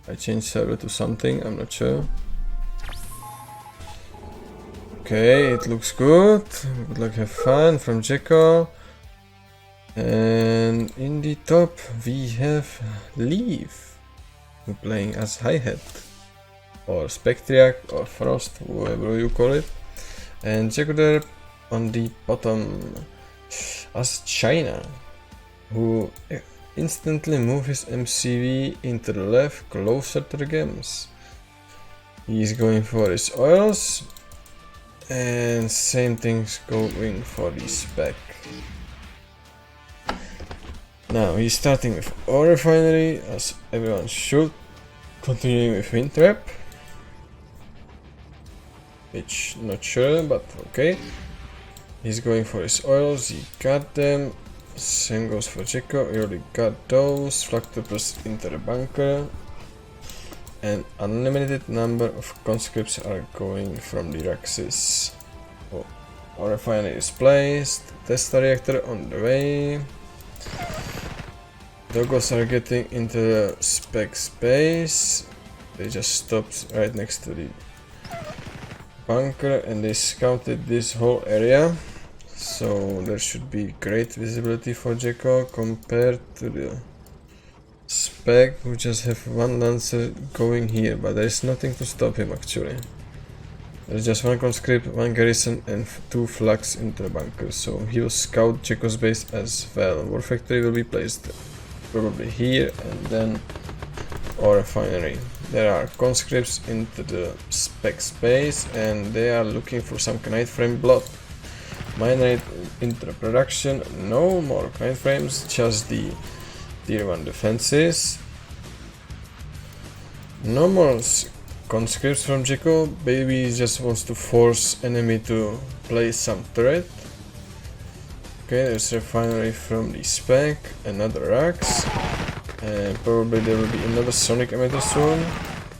I changed server to something, I'm not sure. Okay, it looks good. Good luck, have fun from Jacko. And in the top we have Leaf, who playing as hi-hat, or Spectryek, or Frost, whoever you call it. And JackoDerp on the bottom as China, who instantly move his MCV into the left, closer to the gems. He's going for his oils, and same thing's going for the spec. Now he's starting with ore refinery, as everyone should, continuing with wind trap, which not sure, but okay. He's going for his oils, he got them. Same goes for Jacko, he already got those. Flactoppers into the bunker. And unlimited number of conscripts are going from the Raxis. Oh, our refinery is placed. Testa reactor on the way. Doggos are getting into the spec space. They just stopped right next to the bunker and they scouted this whole area. So there should be great visibility for Jacko compared to the spec, who just have one lancer going here, but there is nothing to stop him actually. There's just one conscript, one garrison and two flags into the bunker, so he will scout Jacko's base as well. War factory will be placed probably here and then ore refinery. There are conscripts into the spec space and they are looking for some knight frame blood. Mine rate into the production, no more knight frames, just the tier 1 defenses. No more conscripts from Jacko, baby just wants to force enemy to place some turret. Okay, there's refinery from the spec, another Rax, and probably there will be another sonic emitter soon.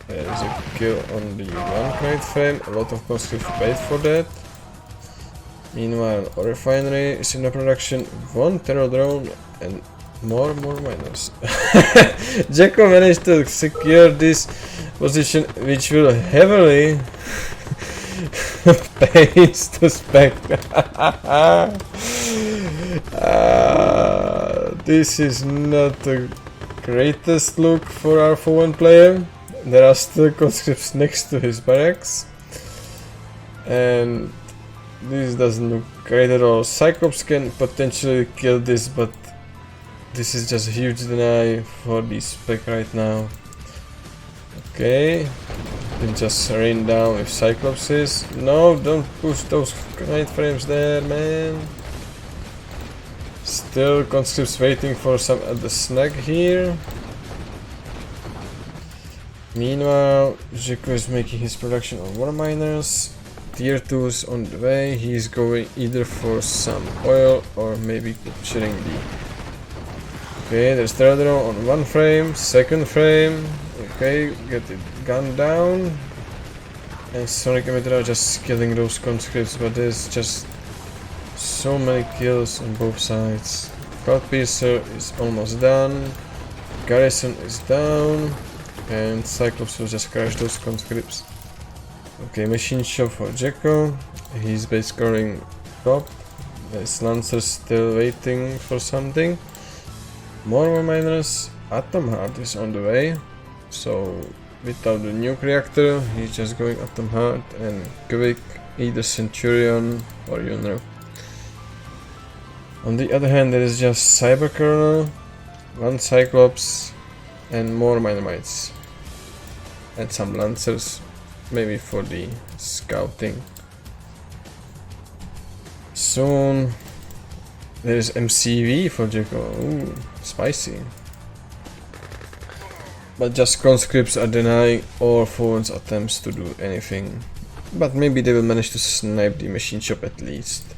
There's a kill on the one knight frame, a lot of conscripts paid for that. Meanwhile, our refinery is in the production, one terror drone and more miners. Jacko managed to secure this position, which will heavily pays to spec. This is not the greatest look for our forward player. There are still conscripts next to his barracks. And this doesn't look great at all. Cyclops can potentially kill this, but this is just a huge deny for the spec right now. Okay, can just rain down with Cyclopses. No, don't push those knight frames there, man. Still conscripts waiting for some at the snag here. Meanwhile, Jacko is making his production on war miners. Tier 2's on the way. He's going either for some oil or maybe capturing the... Okay, there's Teradro on one frame, second frame. Okay, get it gunned down. And Sonic Emitter are just killing those conscripts, but there's just so many kills on both sides. Cloudpiercer is almost done. Garrison is down. And Cyclops will just crash those conscripts. Okay, machine shop for Jacko. He's base scoring top. There's Lancers still waiting for something. More miners. Atom Heart is on the way. So without the nuke reactor, he's just going Atom Heart and quick either Centurion or Yunro. On the other hand, there is just Cyber Kernel, one Cyclops, and more Minamites. And some Lancers, maybe for the scouting. Soon there's MCV for Jacko. Ooh, spicy. But just conscripts are denying all forwards attempts to do anything. But maybe they will manage to snipe the machine shop at least.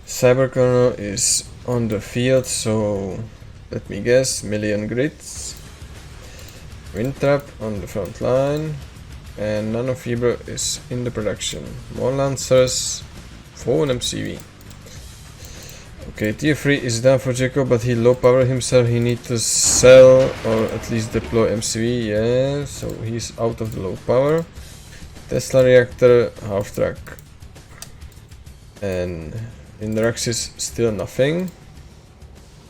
Cyber Kernel is on the field, so let me guess, million grids. Wind Trap on the front line. And Nanofiber is in the production. More Lancers, 4 MCV. Okay, tier 3 is done for Jacko, but he low power himself. He needs to sell or at least deploy MCV. Yeah, so he's out of the low power. Tesla reactor, half track. And in the Raxis, still nothing.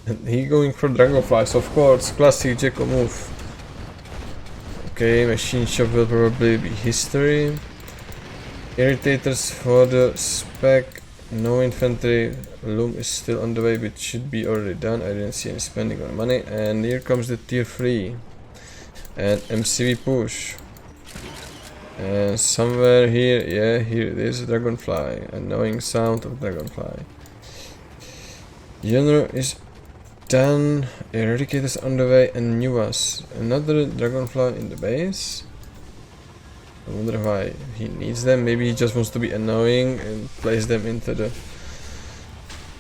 And he going for Dragonflies, of course. Classic Jacko move. Okay, machine shop will probably be history. Irritators for the spec. No infantry. Loom is still on the way, but should be already done. I didn't see any spending on money. And here comes the tier 3. And MCV push. And somewhere here, yeah, here it is, Dragonfly. Annoying sound of Dragonfly. Genre is done. Eradicators on the way and Nuvas. Another Dragonfly in the base. I wonder why he needs them. Maybe he just wants to be annoying and place them into the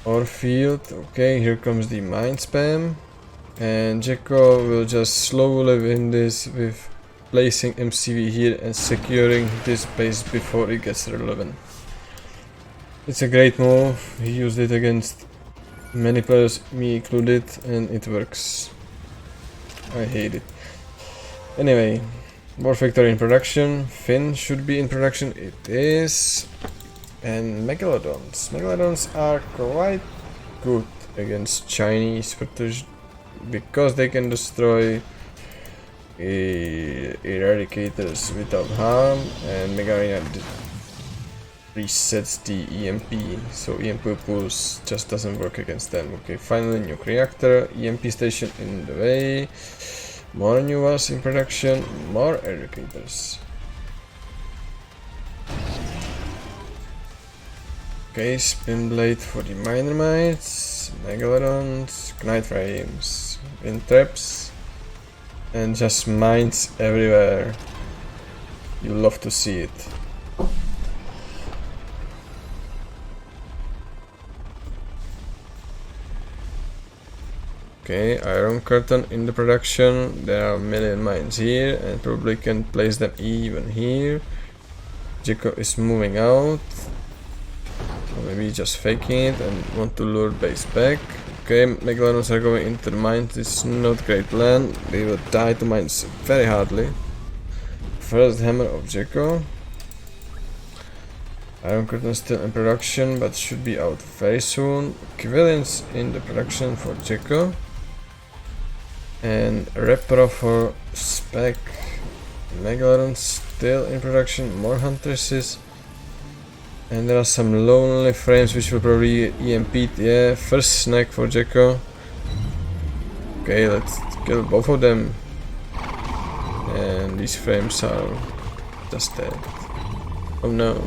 ore field. Okay, here comes the mine spam. And Jacko will just slowly win this with placing MCV here and securing this base before it gets relevant. It's a great move. He used it against many players, me included, and it works. I hate it. Anyway. War Factory in production. Finn should be in production. It is. And Megalodons. Megalodons are quite good against Chinese because they can destroy eradicators without harm, and Megarina resets the EMP, so EMP pulse just doesn't work against them. Okay, finally nuke reactor, EMP station in the way. More Nuvas in production, more educators. Okay, spin blade for the miner mites, megalodons, knight frames, wind traps, and just mines everywhere. You love to see it. Okay, iron curtain in the production. There are many mines here and probably can place them even here. Jacko is moving out. Or maybe just faking it and want to lure base back. Okay, Megalodons are going into the mines. It's not great plan. They will die to mines very hardly. First hammer of Jacko. Iron curtain still in production but should be out very soon. Quillians in the production for Jacko. And Repro for Spec. Megalodon still in production, more Huntresses. And there are some lonely frames which will probably EMP. Yeah, first snack for Jacko. Okay, let's kill both of them. And these frames are just dead. Oh no.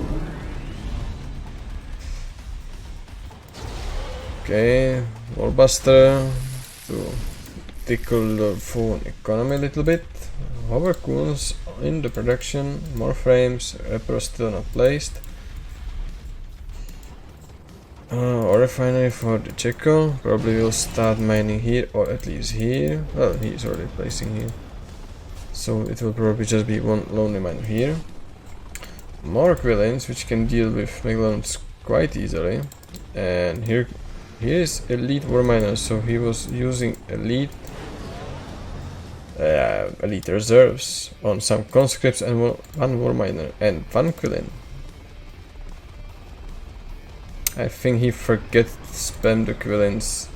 Okay, Wallbuster to tickle the phone economy a little bit. Hover coolers in the production, more frames, Repro still not placed. Ore refinery for the Jacko, probably will start mining here or at least here. Well, he's already placing here. So it will probably just be one lonely miner here. More Quillians which can deal with Megalodons quite easily. And here is elite war miner, so he was using elite reserves on some conscripts and one war miner and one Quillian. I think he forget to spam the Quillians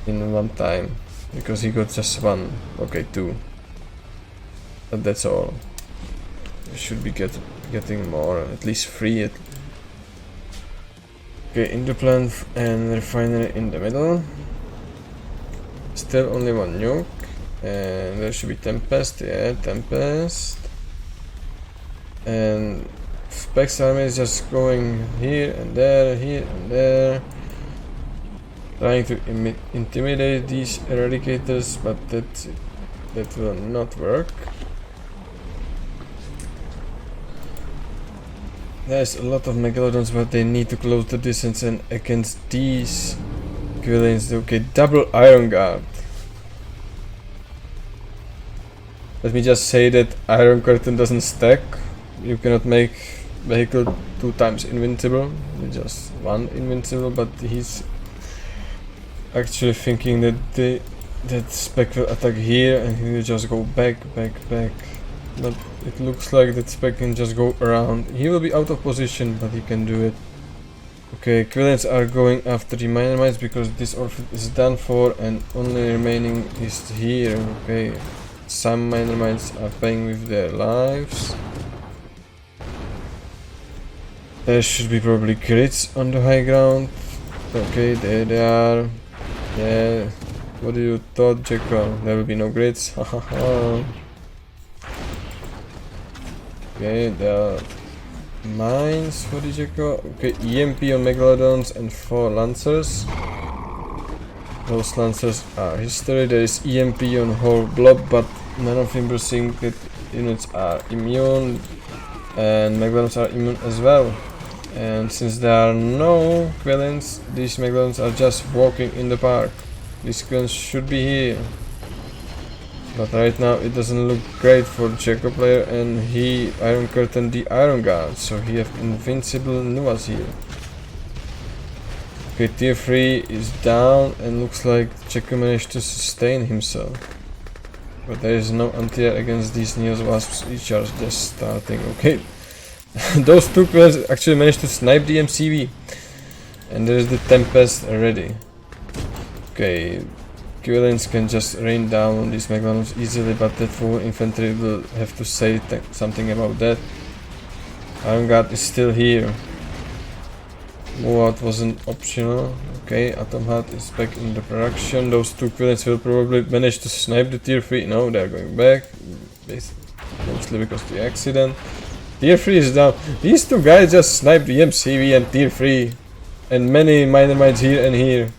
in one time because he got just one, okay, two, but that's all. We should be getting more, at least three. Okay, Interplant and refinery in the middle. Still only one nuke. And there should be Tempest, yeah, Tempest. And Specs army is just going here and there. Trying to intimidate these eradicators, but that will not work. There's a lot of Megalodons, but they need to close the distance, and against these Quillians, okay, double Iron Guard. Let me just say that Iron Curtain doesn't stack. You cannot make vehicle 2 times invincible, just 1 invincible, but he's actually thinking that that Spec will attack here and he will just go back. But it looks like that Spec can just go around. He will be out of position, but he can do it. Okay, Quillens are going after the minor mines because this orphan is done for and only remaining is here. Okay, some minor mines are playing with their lives. There should be probably grids on the high ground. Okay, there they are. Yeah, what do you thought, Jacko? There will be no grids. Hahaha. Okay, there are mines for the Jacko. Okay, EMP on Megalodons and 4 Lancers. Those Lancers are history. There is EMP on whole blob, but none of them think that units are immune. And Megalodons are immune as well. And since there are no Quillens, these Megalodons are just walking in the park. These Quillens should be here. But right now it doesn't look great for the Jacko player, and he Iron Curtain the Iron Guard, so he have invincible Nuas here. Okay, tier 3 is down and looks like Jacko managed to sustain himself. But there is no anti-air against these Neos Wasps, which are just starting. Okay. Those 2 players actually managed to snipe the MCV. And there's the Tempest ready. Okay, Quillens can just rain down on these Megalodons easily, but that full infantry will have to say something about that. Iron Guard is still here. Move out wasn't optional. Okay, Atom Heart is back in the production. Those 2 Quillens will probably manage to snipe the tier 3. No, they're going back. Mostly because of the accident. Tier 3 is down. These 2 guys just sniped the MCV and tier 3. And many minor mines here and here.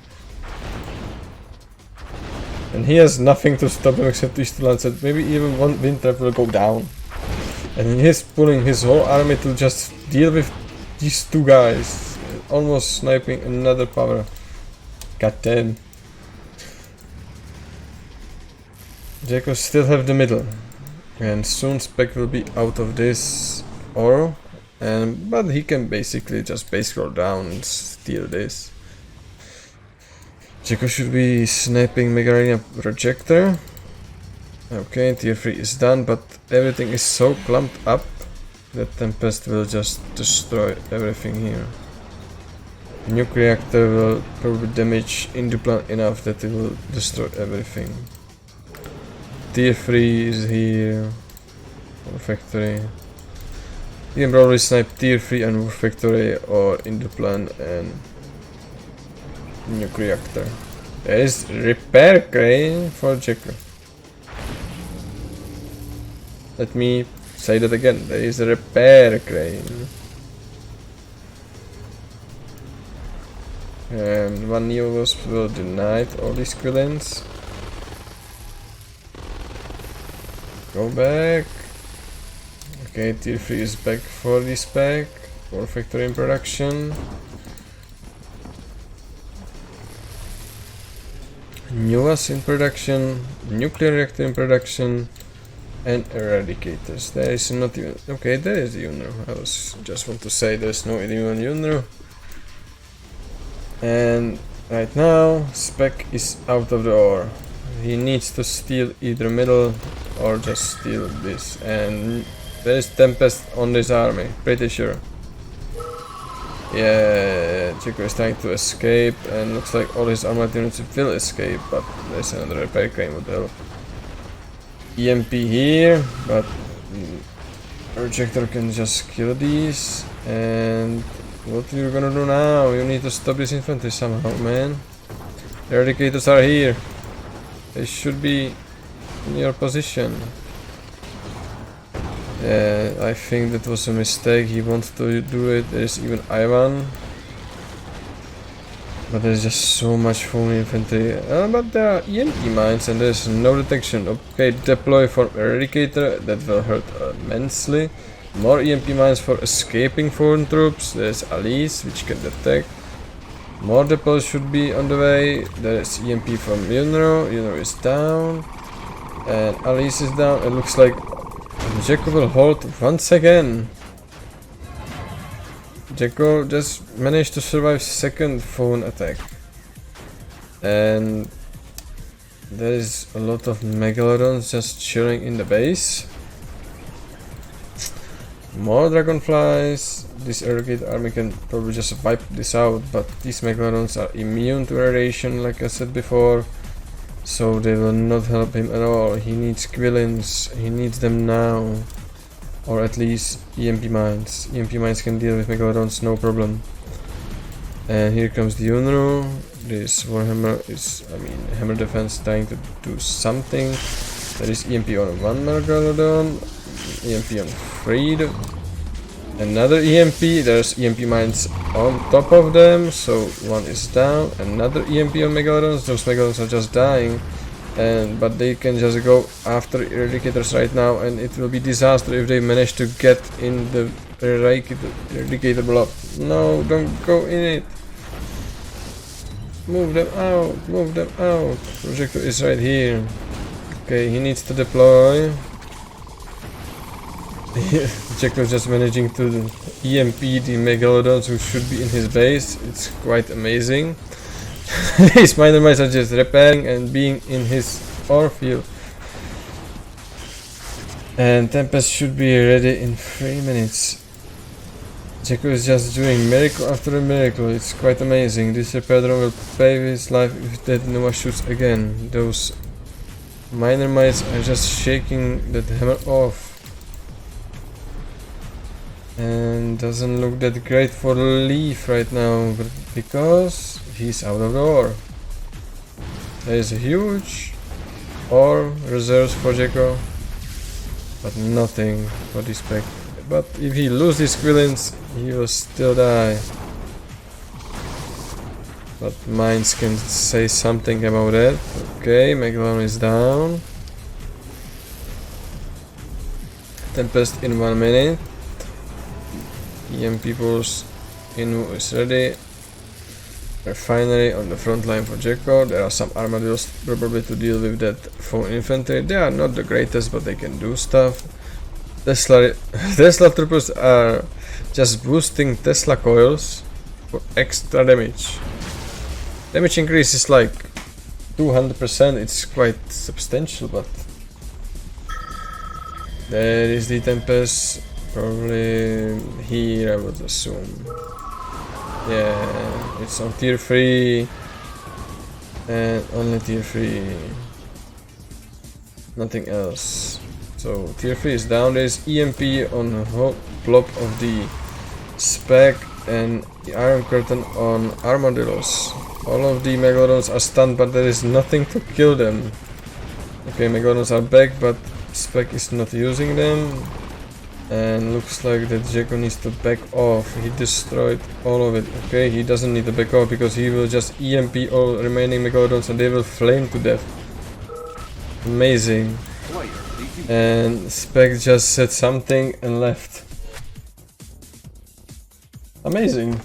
And he has nothing to stop him except these 2 Lancers. Maybe even one wind trap will go down. And he's pulling his whole army to just deal with these 2 guys. Almost sniping another power. God damn. Jacko still have the middle. And soon Spec will be out of this ore. But he can basically just base scroll down and steal this. Jacko should be sniping Mega Arena Projector. Okay, tier 3 is done, but everything is so clumped up that Tempest will just destroy everything here. Nuke reactor will probably damage Induplan enough that it will destroy everything. Tier 3 is here. War Factory. You can probably snipe tier 3 and War Factory or Induplan and Nuke reactor. There is repair crane for Jacko. Let me say that again. There is a repair crane. And 1 Neo Wasp will deny all these Quillens. Go back. Okay, tier 3 is back for this pack. War Factory in production. Nuas in production. Nuclear reactor in production. And eradicators. There is not even. Okay, there is the Unru. I was just want to say there's no even Unru. And right now, Spec is out of the ore. He needs to steal either middle or just steal this. And there is Tempest on this army, pretty sure. Yeah, Jacko is trying to escape, and looks like all his armored units will escape, but there's another repair crane would help. EMP here, but Projector can just kill these. And what you're gonna do now? You need to stop this infantry somehow, man. The eradicators are here. They should be in your position. Yeah, I think that was a mistake. He wanted to do it. There is even Ivan. But there's just so much full infantry. But there are EMP mines and there's no detection. Okay, deploy for eradicator. That will hurt immensely. More EMP mines for escaping foreign troops. There's Alice, which can detect. More deploys should be on the way. There is EMP from Yunro. Yunro is down. And Alice is down. It looks like Jacko will hold once again. Jacko just managed to survive second phone attack. And there is a lot of megalodons just chilling in the base. More dragonflies. This Irrigate army can probably just wipe this out, but these megalodons are immune to radiation, like I said before, so they will not help him at all. He needs Quillins, he needs them now, or at least EMP mines. EMP mines can deal with megalodons, no problem. And here comes the Unru. This Warhammer is, hammer defense trying to do something. There is EMP on one megalodon, EMP on 3. Another EMP, there's EMP mines on top of them, so one is down. Another EMP on megalodons, those megalodons are just dying. But they can just go after Eradicators right now, and it will be disaster if they manage to get in the Eradicator block. No, don't go in it. Move them out, move them out. Projector is right here. Okay, he needs to deploy. Jacko is just managing to EMP the megalodons who should be in his base. It's quite amazing. His miner mines are just repairing and being in his ore field. And Tempest should be ready in 3 minutes. Jacko is just doing miracle after a miracle. It's quite amazing. This repair drone will pave his life if that Nova shoots again. Those miner mines are just shaking that hammer off. And doesn't look that great for Leaf right now, but because he's out of the ore. There is a huge ore reserves for Jacko, but nothing for this pack. But if he loses Quillins, he will still die. But mines can say something about that. Okay, Megalodon is down. Tempest in 1 minute. EMP pulse in is ready. Refinery on the front line for Jacko. There are some armadillos probably to deal with that phone infantry. They are not the greatest, but they can do stuff. Tesla troopers are just boosting Tesla coils for extra damage. Damage increase is like 200%. It's quite substantial, but there is the Tempest. Probably here, I would assume. Yeah, it's on tier 3 and only tier 3. Nothing else. So tier 3 is down. There's EMP on the whole blob of the Spec and the Iron Curtain on Armadillos. All of the Megalodons are stunned, but there is nothing to kill them. Okay, Megalodons are back, but Spec is not using them. And looks like that Jacko needs to back off. He destroyed all of it. Okay, he doesn't need to back off because he will just EMP all remaining Megalodons and they will flame to death. Amazing. And Spec just said something and left. Amazing.